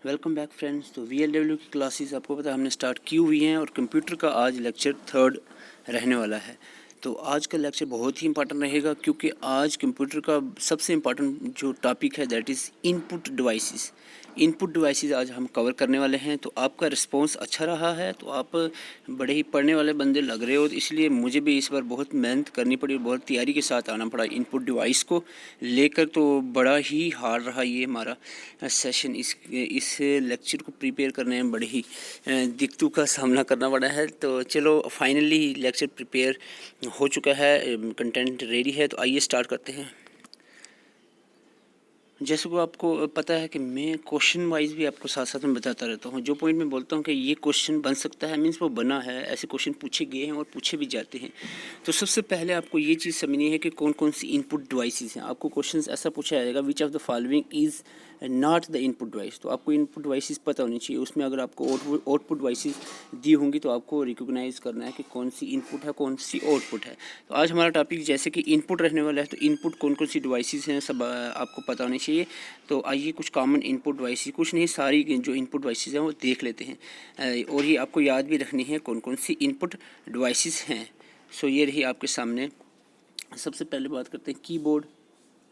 Welcome back friends. तो VLW की classes आपको पता है हमने स्टार्ट की हुई हैं और कंप्यूटर का आज लेक्चर 3 रहने वाला है। तो आज का लेक्चर बहुत ही इंपॉर्टेंट रहेगा क्योंकि आज कंप्यूटर का सबसे इम्पॉर्टेंट जो टॉपिक है that is input devices. Input devices आज हम कवर करने वाले हैं। तो आपका रिस्पांस अच्छा रहा है, तो आप बड़े ही पढ़ने वाले बंदे लग रहे हो, तो इसलिए मुझे भी इस बार बहुत मेहनत करनी पड़ी और बहुत तैयारी के साथ आना पड़ा इनपुट डिवाइस को लेकर। तो बड़ा ही हार्ड रहा ये हमारा सेशन। इस लेक्चर को प्रिपेयर करने में बड़ी ही दिक्कतों का सामना करना पड़ा है। तो चलो फाइनली लेक्चर प्रिपेयर हो चुका है, कंटेंट रेडी है। तो आइए स्टार्ट करते हैं। जैसे को आपको पता है कि मैं क्वेश्चन वाइज भी आपको साथ साथ में बताता रहता हूँ। जो पॉइंट मैं बोलता हूँ कि ये क्वेश्चन बन सकता है मीन्स वो बना है, ऐसे क्वेश्चन पूछे गए हैं और पूछे भी जाते हैं। तो सबसे पहले आपको ये चीज़ समझनी है कि कौन कौन सी इनपुट डिवाइसेस हैं। आपको क्वेश्चन ऐसा पूछा जाएगा, which of the following is not the input device. तो आपको इनपुट डिवाइसेस पता होनी चाहिए। उसमें अगर आपको आउटपुट डिवाइसेस दी होंगी तो आपको रिकोगनाइज करना है कि कौन सी इनपुट है कौन सी आउटपुट है। तो आज हमारा टॉपिक जैसे कि इनपुट रहने वाला है, तो इनपुट कौन कौन सी डिवाइसेस हैं सब आपको पता होनी चाहिए। तो आइए कुछ कॉमन इनपुट डिवाइसेस, कुछ नहीं सारी जो इनपुट डिवाइसेस हैं वो देख लेते हैं। और ये आपको याद भी रखनी है कौन कौन सी इनपुट डिवाइसेस हैं। सो ये रही आपके सामने। सबसे पहले बात करते हैं keyboard,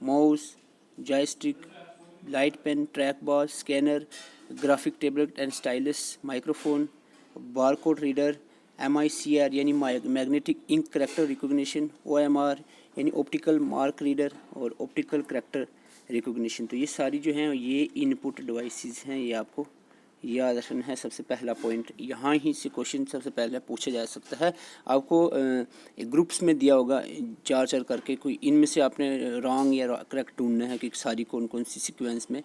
mouse, joystick, light pen, track ball, scanner, graphic tablet and stylus, microphone, barcode reader, MICR यानी magnetic ink character recognition, OMR यानी ऑप्टिकल मार्क रीडर और ऑप्टिकल करेक्टर रिकॉग्निशन। तो ये सारी जो हैं ये इनपुट डिवाइसेस हैं, ये आपको याद रखना है। सबसे पहला पॉइंट यहाँ ही से क्वेश्चन सबसे पहले पूछा जा सकता है। आपको ग्रुप्स में दिया होगा चार चार करके, कोई इनमें से आपने रॉन्ग या करेक्ट ढूंढना है कि सारी कौन कौन सी सीक्वेंस में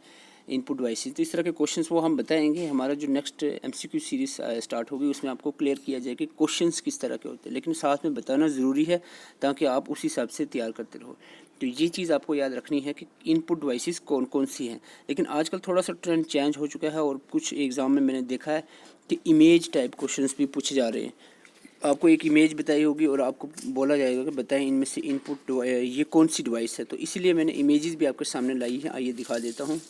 इनपुट डिवाइसेस। तो इस तरह के क्वेश्चंस वो हम बताएंगे। हमारा जो नेक्स्ट MCQ सीरीज़ स्टार्ट होगी उसमें आपको क्लियर किया जाए कि क्वेश्चंस किस तरह के होते हैं, लेकिन साथ में बताना ज़रूरी है ताकि आप उस हिसाब से तैयार करते रहो। तो ये चीज़ आपको याद रखनी है कि इनपुट डिवाइसेस कौन कौन सी हैं। लेकिन आजकल थोड़ा सा ट्रेंड चेंज हो चुका है और कुछ एग्ज़ाम में मैंने देखा है कि इमेज टाइप क्वेश्चंस भी पूछे जा रहे हैं। आपको एक इमेज बताई होगी और आपको बोला जाएगा कि बताएं इनमें से इनपुट ये कौन सी डिवाइस है। तो इसीलिए मैंने इमेजेस भी आपके सामने लाई है, आइए दिखा देता हूँ।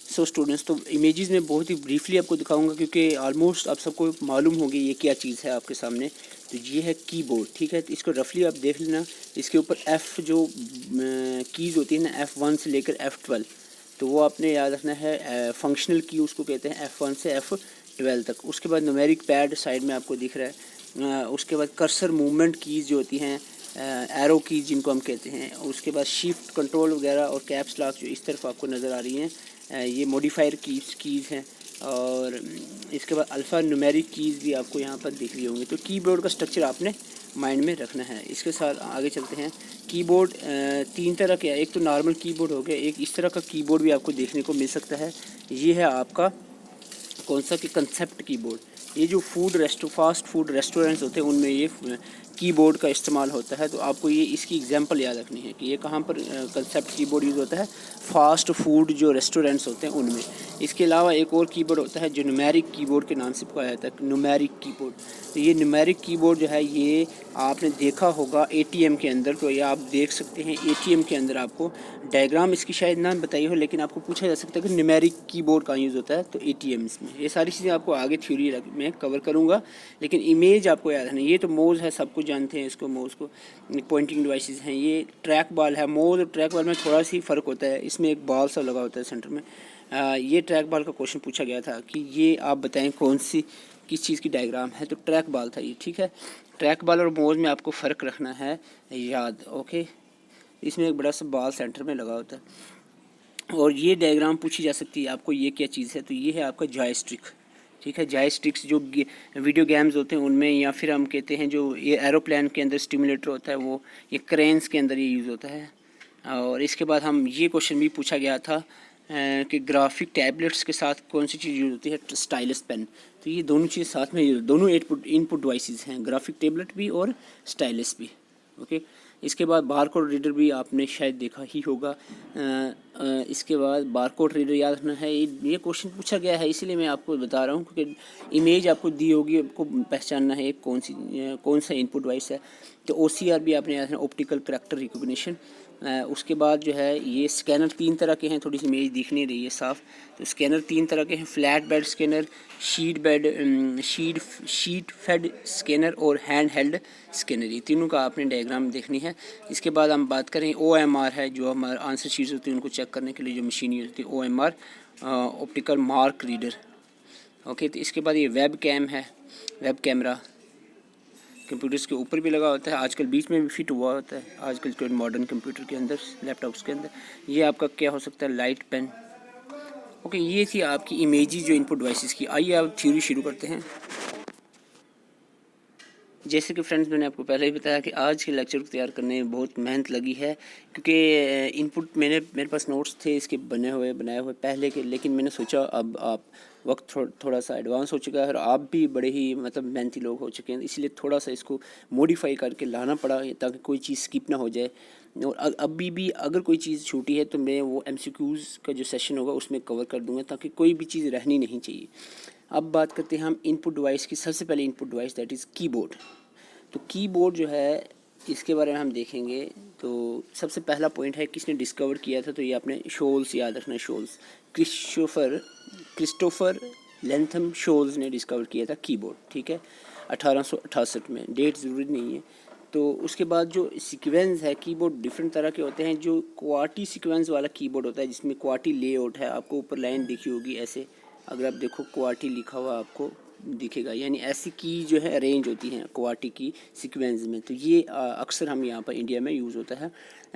सो स्टूडेंट्स, तो इमेजेस में बहुत ही ब्रीफली आपको दिखाऊंगा क्योंकि ऑलमोस्ट आप सबको मालूम होगी ये क्या चीज़ है आपके सामने। तो ये है कीबोर्ड, ठीक है। तो इसको रफली आप देख लेना। इसके ऊपर F जो कीज़ होती है ना, F1 से लेकर F12, तो वो आपने याद रखना है। फंक्शनल की उसको कहते हैं F1 से F12 तक। उसके बाद न्यूमेरिक पैड साइड में आपको दिख रहा है। उसके बाद कर्सर मूवमेंट कीज़ जो होती हैं, एरो कीज़ जिनको हम कहते हैं। उसके बाद शिफ्ट कंट्रोल वगैरह और कैप्स लॉक जो इस तरफ आपको नज़र आ रही हैं, ये मॉडिफायर कीज़ हैं। और इसके बाद अल्फ़ा न्यूमेरिक कीज़ भी आपको यहाँ पर दिख रही होंगी। तो कीबोर्ड का स्ट्रक्चर आपने माइंड में रखना है। इसके साथ आगे चलते हैं। कीबोर्ड तीन तरह के हैं। एक तो नॉर्मल कीबोर्ड हो गया, एक इस तरह का कीबोर्ड भी आपको देखने को मिल सकता है। ये है आपका कौन सा कि कंसेप्ट कीबोर्ड। ये जो फास्ट फूड रेस्टोरेंट्स होते हैं उनमें ये कीबोर्ड का इस्तेमाल होता है। तो आपको ये इसकी एग्जांपल याद रखनी है कि ये कहाँ पर कंसेप्ट कीबोर्ड यूज़ होता है, फास्ट फूड जो रेस्टोरेंट्स होते हैं उनमें। इसके अलावा एक और कीबोर्ड होता है जो न्यूमेरिक कीबोर्ड के नाम से पुकारा जाता है, न्यूमेरिक कीबोर्ड। तो ये न्यूमेरिक कीबोर्ड जो है ये आपने देखा होगा ATM के अंदर। तो ये आप देख सकते हैं ATM के अंदर आपको डायग्राम इसकी शायद ना बताई हो, लेकिन आपको पूछा जा सकता है कि न्यूमेरिक कीबोर्ड कहाँ यूज़ होता है। तो ATMs में। ये सारी चीज़ें आपको आगे थ्योरी में कवर करूँगा, लेकिन इमेज आपको याद रखना। ये तो मोज़ है, सब कुछ जानते हैं इसको, मोज़ को पॉइंटिंग डिवाइसेस हैं। ये ट्रैक बॉल है। मोज़ और ट्रैक बॉल में थोड़ा सी फ़र्क होता है, इसमें एक बॉल सा लगा होता है सेंटर में। ये ट्रैक बॉल का क्वेश्चन पूछा गया था कि ये आप बताएं कौन सी किस चीज़ की डायग्राम है। तो ट्रैक बॉल था ये, ठीक है। ट्रैक बॉल और मोज़ में आपको फ़र्क रखना है याद, ओके। इसमें एक बड़ा सा बॉल सेंटर में लगा होता है और ये डायग्राम पूछी जा सकती है आपको, ये क्या चीज़ है। तो ये है आपका जॉयस्टिक, ठीक है। जॉयस्टिक्स जो वीडियो गेम्स होते हैं उनमें, या फिर हम कहते हैं जो ये एरोप्लेन के अंदर स्टिमुलेटर होता है वो, ये क्रेन्स के अंदर ये यूज़ होता है। और इसके बाद हम ये क्वेश्चन भी पूछा गया था कि ग्राफिक टैबलेट्स के साथ कौन सी चीज़ यूज़ होती है, स्टाइलस पेन। तो ये दोनों चीज़ साथ में यूज़, दोनों इनपुट डिवाइसेस हैं, ग्राफिक टैबलेट भी और स्टाइलस भी, ओके। इसके बाद बारकोड रीडर भी आपने शायद देखा ही होगा। इसके बाद बारकोड रीडर याद रखना है। ये क्वेश्चन पूछा गया है इसीलिए मैं आपको बता रहा हूँ क्योंकि इमेज आपको दी होगी, आपको पहचानना है कौन सा इनपुट डिवाइस है। तो OCR भी आपने याद रखना, ऑप्टिकल करेक्टर रिकॉग्निशन। उसके बाद जो है ये स्कैनर 3 तरह के हैं, थोड़ी सी इमेज दिख नहीं रही है साफ़। तो स्कैनर 3 तरह के हैं, flat bed scanner, sheet fed scanner और हैंड हेल्ड स्कैनर। ये तीनों का आपने डायग्राम देखनी है। इसके बाद हम बात करें OMR है, जो हमारे आंसर शीट्स होती है उनको चेक करने के लिए जो मशीन यूज होती है, OMR optical mark reader. Okay, तो इसके बाद ये वेब कैम है, वेब कैमरा कंप्यूटर्स के ऊपर भी लगा होता है, आजकल बीच में भी फिट हुआ होता है आजकल के मॉडर्न कंप्यूटर के अंदर, लैपटॉप्स के अंदर। ये आपका क्या हो सकता है, लाइट पेन। ओके, ये थी आपकी इमेजेस जो इनपुट डिवाइसेस की। आइए अब थ्योरी शुरू करते हैं। जैसे कि फ्रेंड्स मैंने आपको पहले ही बताया कि आज के लेक्चर को तैयार करने में बहुत मेहनत लगी है, क्योंकि इनपुट मेरे पास नोट्स थे इसके बनाए हुए पहले के, लेकिन मैंने सोचा अब आप वक्त थोड़ा सा एडवांस हो चुका है और आप भी बड़े ही मतलब मेहनती लोग हो चुके हैं, इसलिए थोड़ा सा इसको मॉडिफाई करके लाना पड़ा ताकि कोई चीज़ स्किप ना हो जाए। और अभी भी अगर कोई चीज़ छूटी है तो मैं वो MCQs का जो सेशन होगा उसमें कवर कर दूंगा, ताकि कोई भी चीज़ रहनी नहीं चाहिए। अब बात करते हैं हम इनपुट डिवाइस की। सबसे पहले input device that is keyboard. तो कीबोर्ड जो है इसके बारे में हम देखेंगे। तो सबसे पहला पॉइंट है किसने डिस्कवर किया था, तो ये आपने शोल्स याद रखना है। शोल्स, क्रिस्टोफर लेंथम शोल्स ने डिस्कवर किया था कीबोर्ड, ठीक है, 1868 में। डेट ज़रूरी नहीं है। तो उसके बाद जो सीक्वेंस है, कीबोर्ड डिफरेंट तरह के होते हैं। जो क्वार्टी सीक्वेंस वाला कीबोर्ड होता है जिसमें क्वार्टी लेआउट है, आपको ऊपर लाइन दिखी होगी ऐसे, अगर आप देखो क्वार्टी लिखा हुआ आपको दिखेगा, यानी ऐसी की जो है अरेंज होती हैं क्वार्टी की सीक्वेंस में। तो ये अक्सर हम यहाँ पर इंडिया में यूज़ होता है,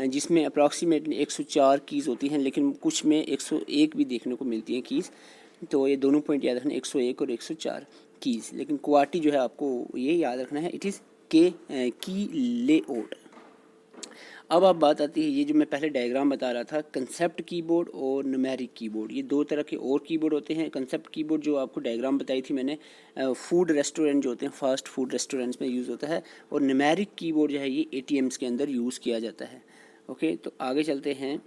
जिसमें अप्रॉक्सीमेटली 104 कीज़ होती हैं, लेकिन कुछ में 101 भी देखने को मिलती हैं कीज़। तो ये दोनों पॉइंट याद रखना, 101 और 104 कीज़। लेकिन क्वार्टी जो है आपको ये याद रखना है, इट इज़ की लेआउट। अब बात आती है, ये जो मैं पहले डायग्राम बता रहा था, कंसेप्ट कीबोर्ड और न्यूमेरिक कीबोर्ड, ये दो तरह के और कीबोर्ड होते हैं। कंसेप्ट कीबोर्ड जो आपको डायग्राम बताई थी मैंने, फूड रेस्टोरेंट जो होते हैं, फास्ट फूड रेस्टोरेंट्स में यूज़ होता है। और न्यूमेरिक कीबोर्ड जो है ये ATMs के अंदर यूज़ किया जाता है। ओके, तो आगे चलते हैं।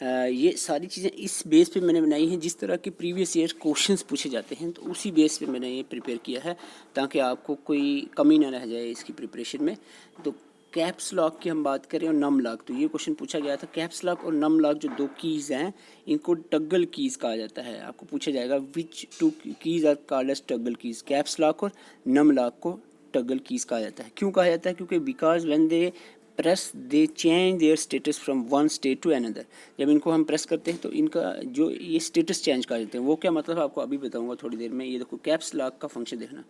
ये सारी चीज़ें इस बेस पे मैंने बनाई हैं, जिस तरह के प्रीवियस ईयर क्वेश्चंस पूछे जाते हैं, तो उसी बेस पे मैंने ये प्रिपेयर किया है, ताकि आपको कोई कमी ना रह जाए इसकी प्रिपरेशन में। तो कैप्स लॉक की हम बात करें और नम लॉक, तो ये क्वेश्चन पूछा गया था। कैप्स लॉक और नम लॉक जो दो कीज़ हैं, इनको टगल कीज़ कहा जाता है। आपको पूछा जाएगा which two keys are called as toggle keys. Caps lock और नम लॉक को टगल कीज़ कहा जाता है। क्यों कहा जाता है? क्योंकि because when they press they change their status from one state to another. जब इनको हम प्रेस करते हैं तो इनका जो ये स्टेटस चेंज कर देते हैं। वो क्या मतलब आपको अभी बताऊंगा थोड़ी देर में। ये देखो कैप्स लॉक का फंक्शन देखना।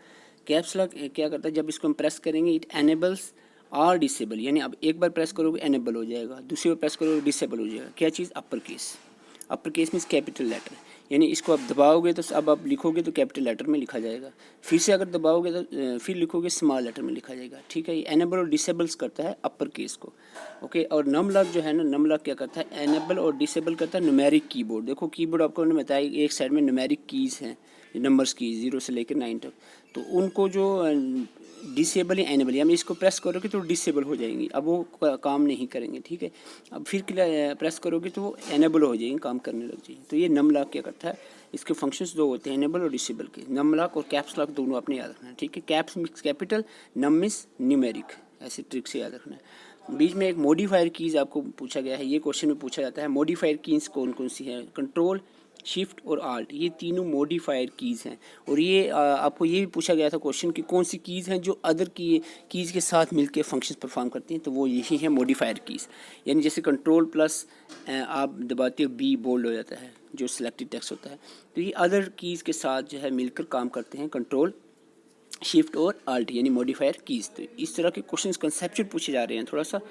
कैप्स लॉक क्या करता है, जब इसको हम प्रेस करेंगे इट एनेबल्स आर डिसेबल, यानी अब एक बार प्रेस करोगे एनेबल हो जाएगा, दूसरी बार प्रेस करोगे डिसेबल हो जाएगा। क्या चीज़? Upper case. Upper case means capital letter, यानी इसको आप दबाओगे तो अब आप लिखोगे तो कैपिटल लेटर में लिखा जाएगा, फिर से अगर दबाओगे तो फिर लिखोगे स्मॉल लेटर में लिखा जाएगा, ठीक है। ये एनेबल और डिसेबल्स करता है अपर केस को, ओके। और नम लॉक जो है ना, नम लॉक क्या करता है, एनेबल और डिसेबल करता है न्यूमेरिक कीबोर्ड। देखो कीबोर्ड आपको मैंने बताया एक साइड में न्यूमेरिक कीज़ हैं, नंबर्स की 0 से लेकर 9 तक, तो उनको जो डिसेबल या एनेबल, यानी इसको प्रेस करोगे तो डिसेबल हो जाएंगी, अब वो काम नहीं करेंगे, ठीक है। अब फिर प्रेस करोगे तो वो एनेबल हो जाएंगे, काम करने लग जाएंगे। तो ये नम लॉक क्या करता है, इसके फंक्शंस दो होते हैं, एनेबल और डिसेबल के। नम लॉक और कैप्स लॉक दोनों आपने याद रखना है, ठीक है। कैप्स मीन्स कैपिटल, नम मीन्स न्यूमेरिक, ऐसे ट्रिक से याद रखना है। बीच में एक मॉडिफायर कीज़ आपको पूछा गया है, ये क्वेश्चन में पूछा जाता है। मॉडिफायर कीज़ कौन कौन सी हैं? कंट्रोल, शिफ्ट और आल्ट, ये तीनों मॉडिफायर कीज़ हैं। और ये आपको ये भी पूछा गया था क्वेश्चन कि कौन सी कीज़ हैं जो अदर कीज़ के साथ मिलकर फंक्शंस परफॉर्म करती हैं, तो वो यही है मॉडिफायर कीज़। यानी जैसे कंट्रोल प्लस आप दबाते हो बी बोल्ड हो जाता है, जो सिलेक्टेड टेक्स्ट होता है, तो ये अदर कीज़ के साथ जो है मिलकर काम करते हैं, कंट्रोल, शिफ्ट और आल्ट, यानी मॉडिफायर कीज़। तो इस तरह के क्वेश्चंस कंसेप्चुअल पूछे जा रहे हैं, थोड़ा सा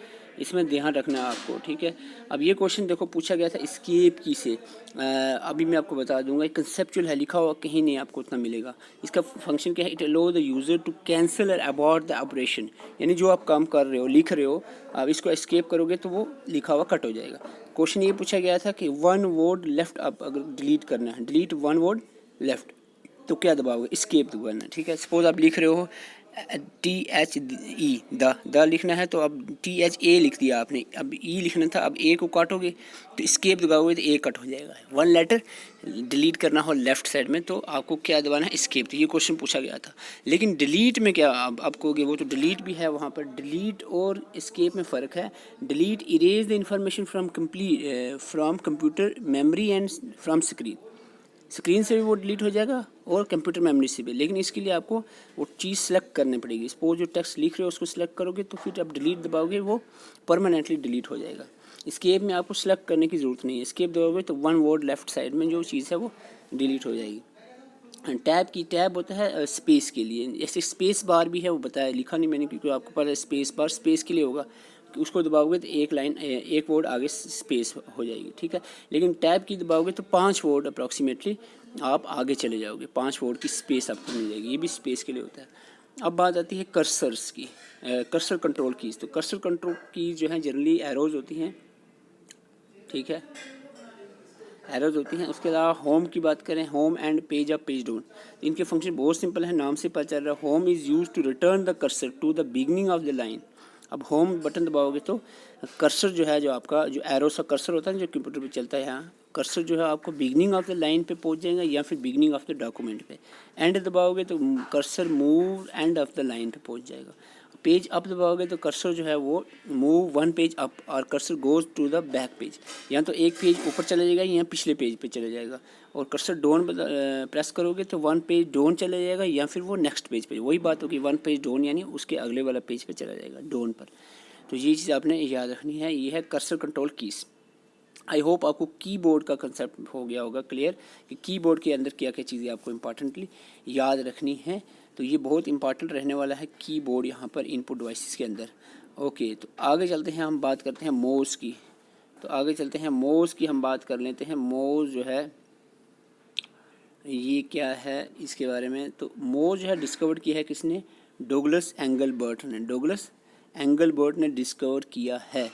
इसमें ध्यान रखना है आपको, ठीक है। अब ये क्वेश्चन देखो पूछा गया था एस्केप की से, अभी मैं आपको बता दूंगा, एक कंसेप्चुअल है, लिखा हुआ कहीं नहीं आपको उतना मिलेगा। इसका फंक्शन क्या है, it allow the user to cancel और अबॉर्ट द ऑपरेशन, यानी जो आप काम कर रहे हो, लिख रहे हो, अब इसको एस्केप करोगे तो वो लिखा हुआ कट हो जाएगा। क्वेश्चन ये पूछा गया था कि वन वर्ड लेफ्ट अप, अगर डिलीट करना है, डिलीट वन वर्ड लेफ्ट, तो क्या दबाओगे? एस्केप दबाना, ठीक है। सपोज आप लिख रहे हो THE द लिखना है, तो अब THA लिख दिया आपने, अब ई लिखना था, अब ए को काटोगे तो एस्केप दबाओगे तो ए कट हो जाएगा। वन लेटर डिलीट करना हो लेफ्ट साइड में तो आपको क्या दबाना है, एस्केप। तो ये क्वेश्चन पूछा गया था। लेकिन डिलीट में क्या आप कहोगे, वो तो डिलीट भी है, वहाँ पर डिलीट और एस्केप में फ़र्क है। Delete erase the information from computer memory and from screen से भी वो डिलीट हो जाएगा और कंप्यूटर मेमोरी से भी। लेकिन इसके लिए आपको वो चीज़ सेलेक्ट करनी पड़ेगी। सपोज जो टेक्स्ट लिख रहे हो उसको सिलेक्ट करोगे तो फिर आप डिलीट दबाओगे, वो परमानेंटली डिलीट हो जाएगा। एस्केप में आपको सेलेक्ट करने की ज़रूरत नहीं है, एस्केप दबाओगे तो वन वर्ड लेफ्ट साइड में जो चीज़ है वो डिलीट हो जाएगी। टैब होता है स्पेस के लिए, जैसे स्पेस बार भी है, वो बताया, लिखा नहीं मैंने क्योंकि आपको पता है स्पेस बार स्पेस के लिए होगा, कि उसको दबाओगे तो एक लाइन एक वर्ड आगे स्पेस हो जाएगी, ठीक है। लेकिन टैब की दबाओगे तो 5 वर्ड अप्रॉक्सीमेटली आप आगे चले जाओगे, 5 वर्ड की स्पेस आपको मिल जाएगी, ये भी स्पेस के लिए होता है। अब बात आती है कर्सर्स की, कर्सर कंट्रोल कीज़। तो कर्सर कंट्रोल की जो है जनरली एरोज होती हैं, ठीक है, एरोज होती हैं। उसके अलावा होम की बात करें, home and page up page down, इनके फंक्शन बहुत सिंपल है, नाम से पता चल रहा है। Home is use to return the cursor to the beginning of the line. अब होम बटन दबाओगे तो कर्सर जो है, जो आपका जो एरो सा कर्सर होता है जो कंप्यूटर पे चलता है, यहाँ कर्सर जो है आपको बिगनिंग ऑफ द लाइन पे पहुंच जाएगा या फिर बिगनिंग ऑफ द डॉक्यूमेंट पे। एंड दबाओगे तो cursor move end of the line पे पहुंच जाएगा। पेज अप दबाओगे तो कर्सर जो है वो मूव वन पेज अप और cursor goes to the back page, या तो एक पेज ऊपर चला जाएगा या पिछले पेज पे चले जाएगा। और कर्सर डाउन प्रेस करोगे तो वन पेज डाउन चला जाएगा या फिर वो नेक्स्ट पेज पे, वही बात होगी, वन पेज डाउन यानी उसके अगले वाला पेज पे चला जाएगा डाउन पर। तो ये चीज़ आपने याद रखनी है, ये है cursor control keys. I hope आपको कीबोर्ड का कंसेप्ट हो गया होगा क्लियर, कि कीबोर्ड के अंदर क्या क्या चीज़ें आपको इंपॉर्टेंटली याद रखनी है। तो ये बहुत इंपॉर्टेंट रहने वाला है कीबोर्ड यहाँ पर इनपुट डिवाइसेस के अंदर। ओके, तो आगे चलते हैं, हम बात करते हैं माउस की। तो आगे चलते हैं माउस की, हम बात कर लेते हैं। माउस जो है ये क्या है इसके बारे में, तो माउस जो है डिस्कवर किया है किसने, डगलस एंगलबर्ट ने, डगलस एंगलबर्ट ने डिस्कवर किया है,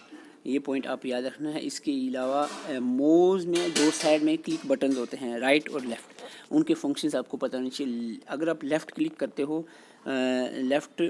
ये पॉइंट आप याद रखना है। इसके अलावा माउस में दो साइड में क्लिक बटन होते हैं, राइट और लेफ़्ट, उनके फंक्शंस आपको पता होने चाहिए। अगर आप लेफ़्ट क्लिक करते हो, लेफ़्ट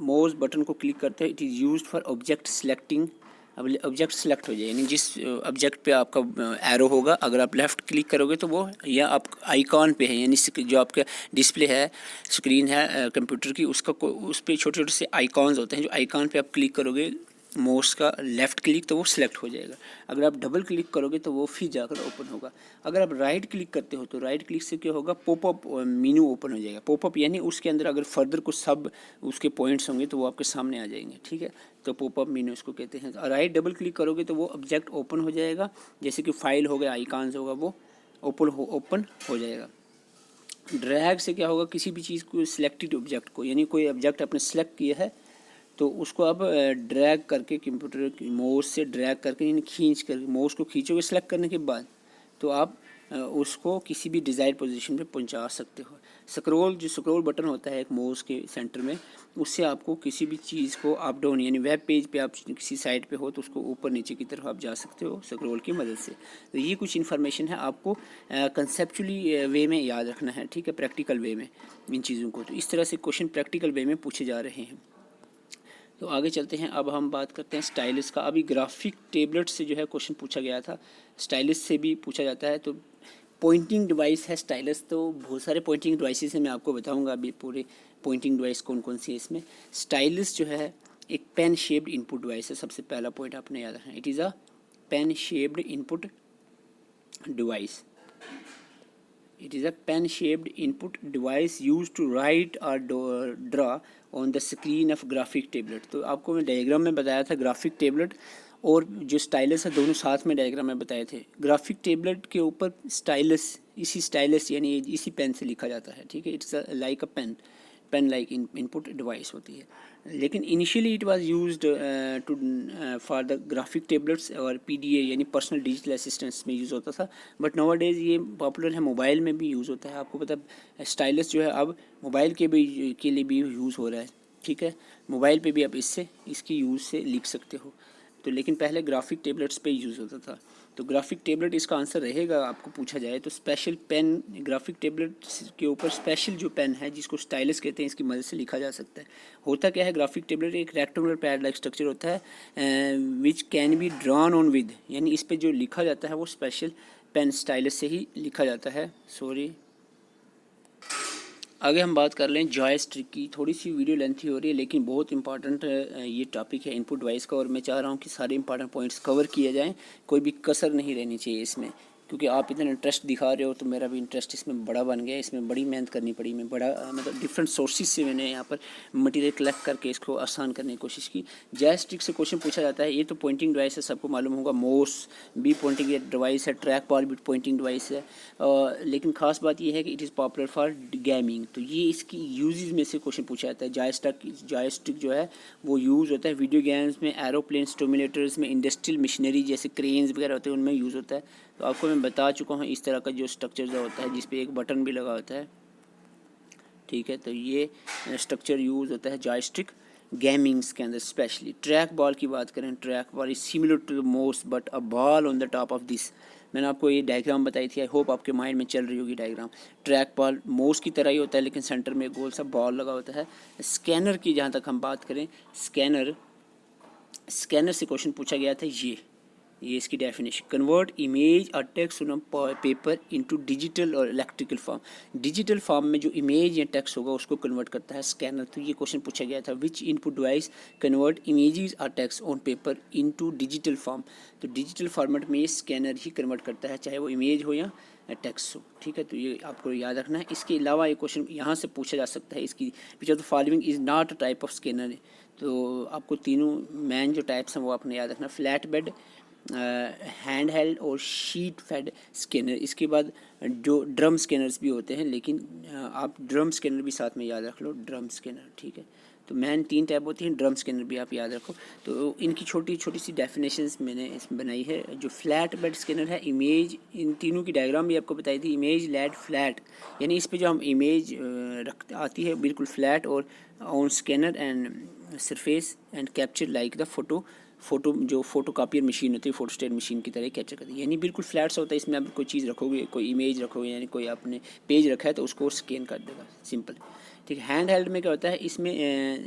माउस बटन को क्लिक करते हो, it is used for object selecting. अब ऑब्जेक्ट सेलेक्ट हो जाए, यानी जिस ऑब्जेक्ट पे आपका एरो होगा, अगर आप लेफ़्ट क्लिक करोगे तो वो या आप आइकॉन पे है, यानी जो आपका डिस्प्ले है, स्क्रीन है कंप्यूटर की, उसका उस पर छोटे छोटे से आइकॉन्स होते हैं, जो आइकॉन पे आप क्लिक करोगे माउस का लेफ़्ट क्लिक तो वो सिलेक्ट हो जाएगा। अगर आप डबल क्लिक करोगे तो वो फिर जाकर ओपन होगा। अगर आप राइट क्लिक करते हो तो राइट क्लिक से क्या होगा, पॉपअप मेनू ओपन हो जाएगा। पॉपअप यानी उसके अंदर अगर फर्दर कुछ सब उसके पॉइंट्स होंगे तो वो आपके सामने आ जाएंगे, ठीक है, तो पॉपअप मेनू इसको कहते हैं। राइट डबल क्लिक करोगे तो वो ऑब्जेक्ट ओपन हो जाएगा, जैसे कि फाइल हो गया, आइकॉन्स होगा, वो ओपन हो जाएगा। ड्रैग से क्या होगा, किसी भी चीज़ को सिलेक्टेड ऑब्जेक्ट को, यानी कोई ऑब्जेक्ट आपने सेलेक्ट किया है तो उसको अब ड्रैग करके कंप्यूटर की माउस से ड्रैग करके, यानी खींच कर, माउस को खींचोगे सेलेक्ट करने के बाद तो आप उसको किसी भी डिज़ायर पोजीशन पे पहुंचा सकते हो। स्क्रॉल, जो स्क्रॉल बटन होता है एक माउस के सेंटर में, उससे आपको किसी भी चीज़ को अप डाउन, यानी वेब पेज पे आप किसी साइट पे हो तो उसको ऊपर नीचे की तरफ आप जा सकते हो स्क्रॉल की मदद से। तो ये कुछ इन्फॉर्मेशन है, आपको कंसेप्चुअली वे में याद रखना है, ठीक है, प्रैक्टिकल वे में इन चीज़ों को। तो इस तरह से क्वेश्चन प्रैक्टिकल वे में पूछे जा रहे हैं। तो आगे चलते हैं, अब हम बात करते हैं स्टाइलस का। अभी ग्राफिक टेबलेट से जो है क्वेश्चन पूछा गया था, स्टाइलस से भी पूछा जाता है। तो पॉइंटिंग डिवाइस है स्टाइलस, तो बहुत सारे पॉइंटिंग डिवाइसेस हैं, मैं आपको बताऊंगा अभी पूरे पॉइंटिंग डिवाइस कौन कौन सी है इसमें। स्टाइलस जो है एक पेन शेप्ड इनपुट डिवाइस है, सबसे पहला पॉइंट आपने याद रखना, it is a pen shaped input device. It is a pen-shaped input device used to write or draw on the screen of graphic tablet। तो आपको मैं डायग्राम में बताया था ग्राफिक टेबलेट और जो स्टाइलस है दोनों साथ में डायग्राम में बताए थे। ग्राफिक टेबलेट के ऊपर स्टाइलस, इसी स्टाइलस यानी इसी पेन से लिखा जाता है, ठीक है, it's like a pen like input device होती है। लेकिन initially it was used to for the graphic tablets और PDA यानी पर्सनल डिजिटल असिस्टेंस में यूज़ होता था, बट नाउ डेज़ ये पॉपुलर है, मोबाइल में भी यूज़ होता है। आपको पता है स्टाइलस जो है अब मोबाइल के लिए भी यूज़ हो रहा है, ठीक है, मोबाइल पे भी आप इसकी यूज़ से लिख सकते हो। तो लेकिन पहले ग्राफिक टेबलेट्स पे यूज़ होता था। तो ग्राफिक टेबलेट इसका आंसर रहेगा आपको पूछा जाए तो स्पेशल पेन, ग्राफिक टेबलेट के ऊपर स्पेशल जो पेन है जिसको स्टाइलस कहते हैं, इसकी मदद से लिखा जा सकता है। होता क्या है, ग्राफिक टेबलेट एक रेक्टेंगुलर पैड लाइक स्ट्रक्चर होता है which can be drawn on with, यानी इस पर जो लिखा जाता है वो स्पेशल पेन स्टाइलस से ही लिखा जाता है। सॉरी, आगे हम बात कर लें जॉयस्टिक की। थोड़ी सी वीडियो लेंथी हो रही है लेकिन बहुत इंपॉर्टेंट ये टॉपिक है इनपुट डिवाइस का, और मैं चाह रहा हूँ कि सारे इंपॉर्टेंट पॉइंट्स कवर किए जाएं, कोई भी कसर नहीं रहनी चाहिए इसमें, क्योंकि आप इतना इंटरेस्ट दिखा रहे हो तो मेरा भी इंटरेस्ट इसमें बड़ा बन गया। इसमें बड़ी मेहनत करनी पड़ी, मैं बड़ा मतलब डिफरेंट सोर्सेज से मैंने यहाँ पर मटेरियल कलेक्ट करके इसको आसान करने की कोशिश की। जॉयस्टिक से क्वेश्चन पूछा जाता है, ये तो पॉइंटिंग डिवाइस है, सबको मालूम होगा। माउस भी पॉइंटिंग डिवाइस है, ट्रैक बॉल भी पॉइंटिंग डिवाइस है, लेकिन खास बात यह है कि it is popular for gaming. तो ये इसकी यूजेस में से क्वेश्चन पूछा जाता है। जॉयस्टिक जो है वो यूज़ होता है वीडियो गेम्स में, एरोप्लेन स्टिमुलेटर्स में, इंडस्ट्रियल मशीनरी जैसे क्रेन्स वगैरह होते हैं उनमें यूज़ होता है। तो आपको मैं बता चुका हूँ इस तरह का जो स्ट्रक्चर जो होता है जिस पे एक बटन भी लगा होता है, ठीक है। तो ये स्ट्रक्चर यूज़ होता है जॉयस्टिक गेमिंग्स के अंदर स्पेशली। ट्रैक बॉल की बात करें, track ball is similar to the mouse but a ball on the top of this. मैंने आपको ये डायग्राम बताई थी, आई होप आपके माइंड में चल रही होगी डायग्राम। ट्रैक बॉल माउस की तरह ही होता है लेकिन सेंटर में गोल सा बॉल लगा होता है। स्कैनर की जहाँ तक हम बात करें, स्कैनर से क्वेश्चन पूछा गया था ये इसकी डेफिनेशन, कन्वर्ट इमेज और text on paper into digital और इलेक्ट्रिकल फॉर्म। डिजिटल फॉर्म में जो इमेज या टेक्स्ट होगा उसको कन्वर्ट करता है स्कैनर। तो ये क्वेश्चन पूछा गया था, which input device convert images और text on paper into digital form. तो डिजिटल फॉर्मेट में ये स्कैनर ही कन्वर्ट करता है, चाहे वो इमेज हो या टेक्स्ट हो, ठीक है। तो ये आपको याद रखना है। इसके अलावा एक क्वेश्चन यहाँ से पूछा जा सकता है, इसकी which of the following is not a type of scanner. तो आपको तीनों मेन जो टाइप्स हैं वो आपने याद रखना, फ्लैट बेड, हैंड हेल्ड और शीट फेड स्कैनर। इसके बाद जो ड्रम स्कैनर्स भी होते हैं, लेकिन आप ड्रम स्कैनर भी साथ में याद रख लो, ड्रम स्कैनर, ठीक है। तो मेन 3 टाइप होती हैं, ड्रम स्कैनर भी आप याद रखो। तो इनकी छोटी छोटी सी डेफिनेशंस मैंने इसमें बनाई है। जो फ्लैट बेड स्कैनर है, इमेज, इन तीनों की डायग्राम भी आपको बताई थी। इमेज लैड फ्लैट, यानी इस पे जो हम इमेज रख आती है बिल्कुल फ्लैट, और on scanner and surface and capture like the photo जो फोटो कापियर मशीन होती है, फोटो स्टेट मशीन की तरह कैप्चर करती है, यानी बिल्कुल फ्लैट सा होता है। इसमें आप कोई चीज़ रखोगे, कोई इमेज रखोगे, यानी कोई आपने पेज रखा है तो उसको स्कैन कर देगा, सिंपल, ठीक है। हैंड हेल्ड में क्या होता है, इसमें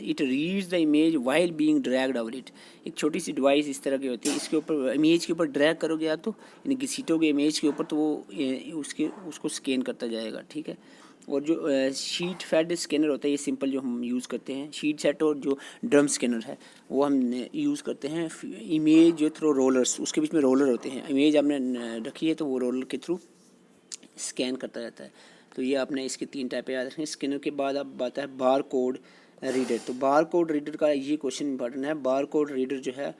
it reads the image while being dragged over it. एक छोटी सी डिवाइस इस तरह की होती है, इसके ऊपर इमेज के ऊपर ड्रैग करोगे आप तो, यानी घसीटोगे इमेज के ऊपर तो वो उसको स्कैन करता जाएगा, ठीक है। और जो शीट फेड स्कैनर होता है, ये सिंपल जो हम यूज़ करते हैं शीट सेट, और जो ड्रम स्कैनर है वो हम यूज़ करते हैं इमेज जो थ्रू रोलर्स, उसके बीच में रोलर होते हैं, इमेज आपने रखी है तो वो रोलर के थ्रू स्कैन करता रहता है। तो ये आपने इसके 3 टाइप याद रखें। स्कैनर के बाद अब बात है बार कोड रीडर। तो बार कोड रीडर का ये क्वेश्चन इंपॉर्टेंट है। बार कोड रीडर जो है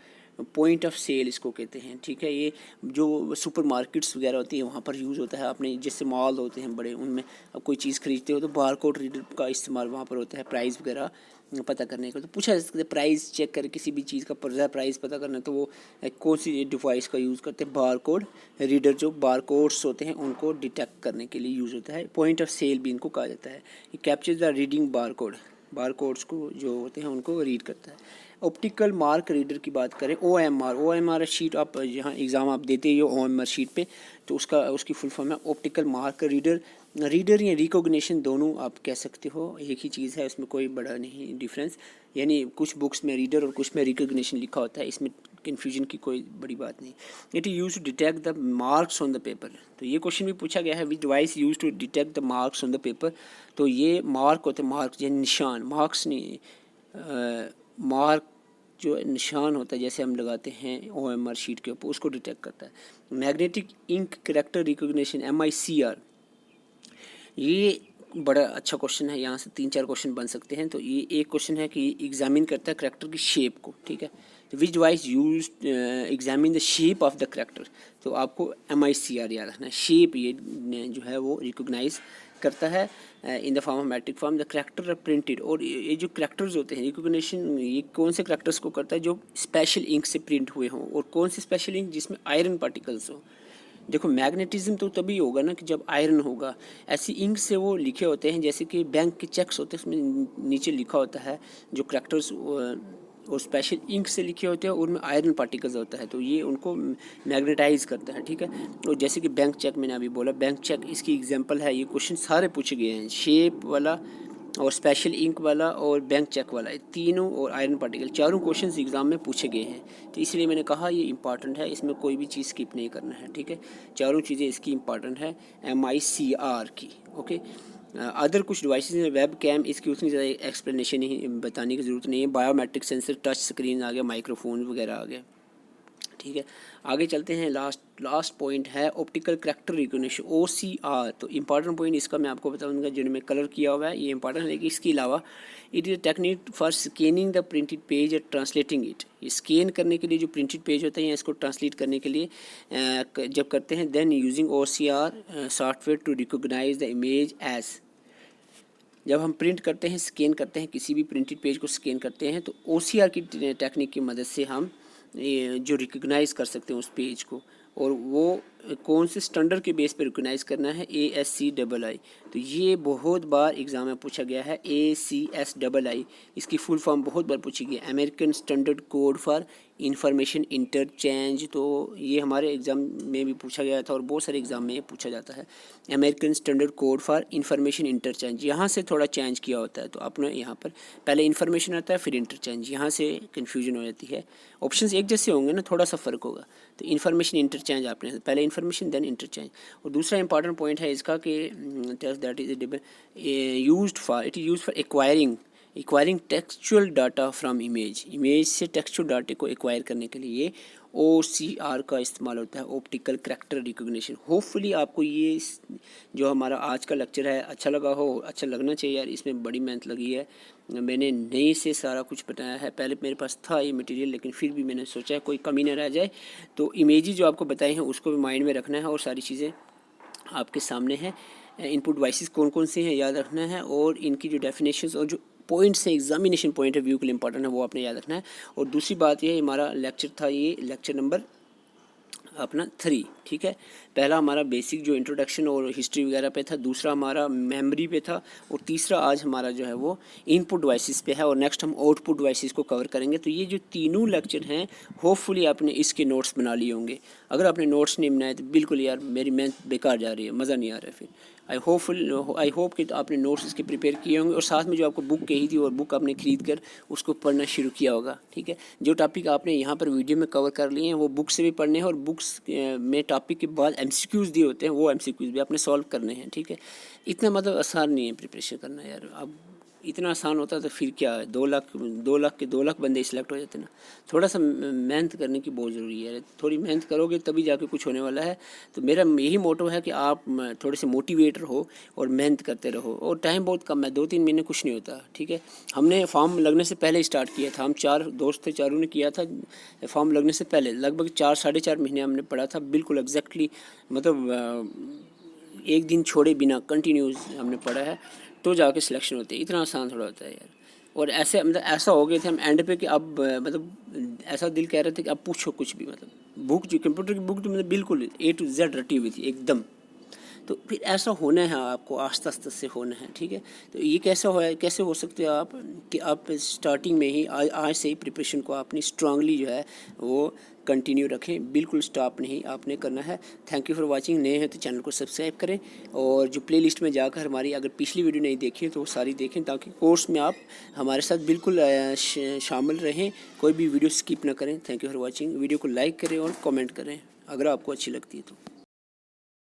पॉइंट ऑफ सेल इसको कहते हैं, ठीक है। ये जो सुपर मार्केट्स वगैरह होती है वहाँ पर यूज़ होता है। आपने जैसे मॉल होते हैं बड़े, उनमें अब कोई चीज़ खरीदते हो तो बार कोड रीडर का इस्तेमाल वहाँ पर होता है, प्राइस वगैरह पता करने का। तो पूछा जा सकता है प्राइस चेक कर, किसी भी चीज़ का प्राइस पता करना, तो वो कौन सी डिवाइस का यूज़ करते हैं, बार कोड रीडर। जो बार कोड्स होते हैं उनको डिटेक्ट करने के लिए यूज़ होता है। पॉइंट ऑफ सेल भी इनको कहा जाता है। ये capture the reading bar codes को जो होते हैं उनको रीड करता है। ऑप्टिकल मार्क रीडर की बात करें, OMR शीट, आप यहाँ एग्ज़ाम आप देते ही हो OMR शीट पे, तो उसकी फुल फॉर्म है ऑप्टिकल मार्क रीडर या रिकॉग्निशन, दोनों आप कह सकते हो, एक ही चीज़ है, उसमें कोई बड़ा नहीं डिफरेंस। यानी कुछ बुक्स में रीडर और कुछ में रिकॉग्निशन लिखा होता है, इसमें कन्फ्यूजन की कोई बड़ी बात नहीं। It use to detect the marks on the paper. तो ये क्वेश्चन भी पूछा गया है, which device use to detect the marks on the paper. तो ये मार्क होते हैं, मार्क्स यानी निशान, मार्क्स नहीं, मार्क जो निशान होता है जैसे हम लगाते हैं OMR शीट के ऊपर, उसको डिटेक्ट करता है। Magnetic ink character recognition MICR, ये बड़ा अच्छा क्वेश्चन है, यहाँ से 3-4 क्वेश्चन बन सकते हैं। तो ये एक क्वेश्चन है कि एग्जामिन करता है करेक्टर की शेप को, ठीक है। तो विच device use examine the shape of the character. तो आपको MICR याद रखना है। शेप ये जो है वो रिकोगनाइज करता है in the form of matrix form the character are printed. और ये जो करेक्टर्स होते हैं रिकोगनिशन, ये कौन से करेक्टर्स को करता है, जो स्पेशल इंक से प्रिंट हुए हों। और कौन से स्पेशल इंक, जिसमें आयरन पार्टिकल्स हो। देखो मैग्नेटिज्म तो तभी होगा ना कि जब आयरन होगा। ऐसी इंक से वो लिखे होते हैं, जैसे कि बैंक के चेक्स होते हैं, उसमें नीचे लिखा होता है जो करेक्टर्स और स्पेशल इंक से लिखे होते हैं, उनमें आयरन पार्टिकल्स होता है, तो ये उनको मैग्नेटाइज करता है, ठीक है। और जैसे कि बैंक चेक मैंने अभी बोला, बैंक चेक इसकी एग्जांपल है, ये क्वेश्चन सारे पूछे गए हैं, शेप वाला और स्पेशल इंक वाला और बैंक चेक वाला, तीनों और आयरन पार्टिकल, चारों क्वेश्चंस एग्ज़ाम में पूछे गए हैं। तो इसलिए मैंने कहा ये इंपॉर्टेंट है, इसमें कोई भी चीज़ स्किप नहीं करना है, ठीक है। चारों चीज़ें इसकी इंपॉर्टेंट है MICR की, ओके। अदर कुछ डिवाइसेज हैं, वेब कैम, इसकी उतनी ज़्यादा एक्सप्लेनेशन नहीं, बताने की ज़रूरत नहीं है। बायोमेट्रिक सेंसर, टच स्क्रीन आ गया, माइक्रोफोन वगैरह आ गया, ठीक है। आगे चलते हैं, लास्ट पॉइंट है ऑप्टिकल करैक्टर रिकॉग्निशन OCR। तो इंपॉर्टेंट पॉइंट इसका मैं आपको बताऊंगा, जिनमें कलर किया हुआ है ये इंपॉर्टेंट है, लेकिन इसके अलावा it is technique for scanning the printed page और ट्रांसलेटिंग इट। स्कैन करने के लिए जो प्रिंटेड पेज होता है इसको ट्रांसलेट करने के लिए जब करते हैं, then using OCR software to recognise the image as. जब हम प्रिंट करते हैं, स्कैन करते हैं, किसी भी प्रिंटेड पेज को स्कैन करते हैं, तो OCR की टेक्निक की मदद से हम जो रिकग्नाइज़ कर सकते हैं उस पेज को, और वो कौन से स्टैंडर्ड के बेस पे रिकग्नाइज़ करना है, ASCII। तो ये बहुत बार एग्ज़ाम में पूछा गया है, ACSII, इसकी फुल फॉर्म बहुत बार पूछी गई है, American standard code for information interchange. तो ये हमारे एग्ज़ाम में भी पूछा गया था और बहुत सारे एग्ज़ाम में ये पूछा जाता है, American standard code for information interchange. यहाँ से थोड़ा चेंज किया होता है, तो अपने यहाँ पर पहले इन्फॉर्मेशन आता है फिर इंटरचेंज, यहाँ से कन्फ्यूजन हो जाती है। ऑप्शंस एक जैसे होंगे ना, थोड़ा सा फ़र्क होगा। तो इन्फॉर्मेशन इंटरचेंज आपने पहले इन्फॉर्मेशन देन इंटरचेंज। और दूसरा इंपॉर्टेंट पॉइंट है इसका कि that is used for acquiring textual data from image से टेक्सचुअल डाटे को एक्वायर करने के लिए ये OCR का इस्तेमाल होता है, ऑप्टिकल करैक्टर रिकॉग्निशन। होपफुली आपको ये जो हमारा आज का लेक्चर है अच्छा लगा हो, अच्छा लगना चाहिए यार, इसमें बड़ी मेहनत लगी है, मैंने नए से सारा कुछ बताया है। पहले मेरे पास था ये मटेरियल, लेकिन फिर भी मैंने सोचा है कोई कमी ना रह जाए, तो इमेजेस जो आपको बताए हैं उसको भी माइंड में रखना है, और सारी चीज़ें आपके सामने हैं। इनपुट डिवाइसेस कौन कौन से हैं याद रखना है, और इनकी जो डेफिनेशंस और जो पॉइंट्स हैं, एग्जामिनेशन पॉइंट ऑफ व्यू के लिए इंपॉर्टेंट है, वो आपने याद रखना है। और दूसरी बात ये, हमारा लेक्चर था, ये लेक्चर नंबर अपना 3, ठीक है। पहला हमारा बेसिक जो इंट्रोडक्शन और हिस्ट्री वगैरह पे था, दूसरा हमारा मेमोरी पे था, और तीसरा आज हमारा जो है वो इनपुट डिवाइसेस पे है, और नेक्स्ट हम आउटपुट डिवाइसेस को कवर करेंगे। तो ये जो तीनों लेक्चर हैं, होपफुली आपने इसके नोट्स बना लिए होंगे। अगर आपने नोट्स नहीं बनाए तो बिल्कुल यार मेरी मेहनत बेकार जा रही है, मज़ा नहीं आ रहा है फिर। आई होप कि तो आपने नोट्स इसके प्रिपेयर किए होंगे, और साथ में जो आपको बुक कही थी और बुक आपने ख़रीद कर उसको पढ़ना शुरू किया होगा, ठीक है। जो टॉपिक आपने यहाँ पर वीडियो में कवर कर लिए हैं वो बुक से भी पढ़ने हैं, और बुक्स में टॉपिक के बाद MCQs दिए होते हैं, वो MCQs भी आपने सॉल्व करने हैं, ठीक है। इतना मतलब आसान नहीं है प्रिपरेशन करना यार। अब इतना आसान होता तो फिर क्या है, 2 लाख बंदे सिलेक्ट हो जाते ना। थोड़ा सा मेहनत करने की बहुत ज़रूरी है, थोड़ी मेहनत करोगे तभी जाके कुछ होने वाला है। तो मेरा यही मोटो है कि आप थोड़े से मोटिवेट रहो और मेहनत करते रहो, और टाइम बहुत कम है, 2-3 महीने कुछ नहीं होता, ठीक है। हमने फॉर्म लगने से पहले स्टार्ट किया था, हम 4 दोस्त थे, चारों ने किया था फॉर्म लगने से पहले, लगभग 4-4.5 महीने हमने पढ़ा था, बिल्कुल एग्जैक्टली, मतलब एक दिन छोड़े बिना कंटिन्यूस हमने पढ़ा है, तो जाके सिलेक्शन होती है। इतना आसान थोड़ा होता है यार। और ऐसे मतलब ऐसा हो गए थे हम एंड पे कि अब मतलब ऐसा दिल कह रहे थे कि अब पूछो कुछ भी, मतलब बुक जो कंप्यूटर की बुक तो मतलब बिल्कुल A to Z रटी हुई थी एकदम। तो फिर ऐसा होना है, आपको आस्ते आस्ते से होना है, ठीक है। तो ये कैसे हो सकते हैं आप कि आप स्टार्टिंग में ही आज से ही प्रिपरेशन को अपनी स्ट्रांगली जो है वो कंटिन्यू रखें, बिल्कुल स्टॉप नहीं आपने करना है। Thank you for watching. नए हैं तो चैनल को सब्सक्राइब करें, और जो प्लेलिस्ट में जाकर हमारी अगर पिछली वीडियो नहीं देखी है तो वो सारी देखें, ताकि कोर्स में आप हमारे साथ बिल्कुल शामिल रहें, कोई भी वीडियो स्किप ना करें। Thank you for watching. Video को लाइक करें और कमेंट करें अगर आपको अच्छी लगती है तो।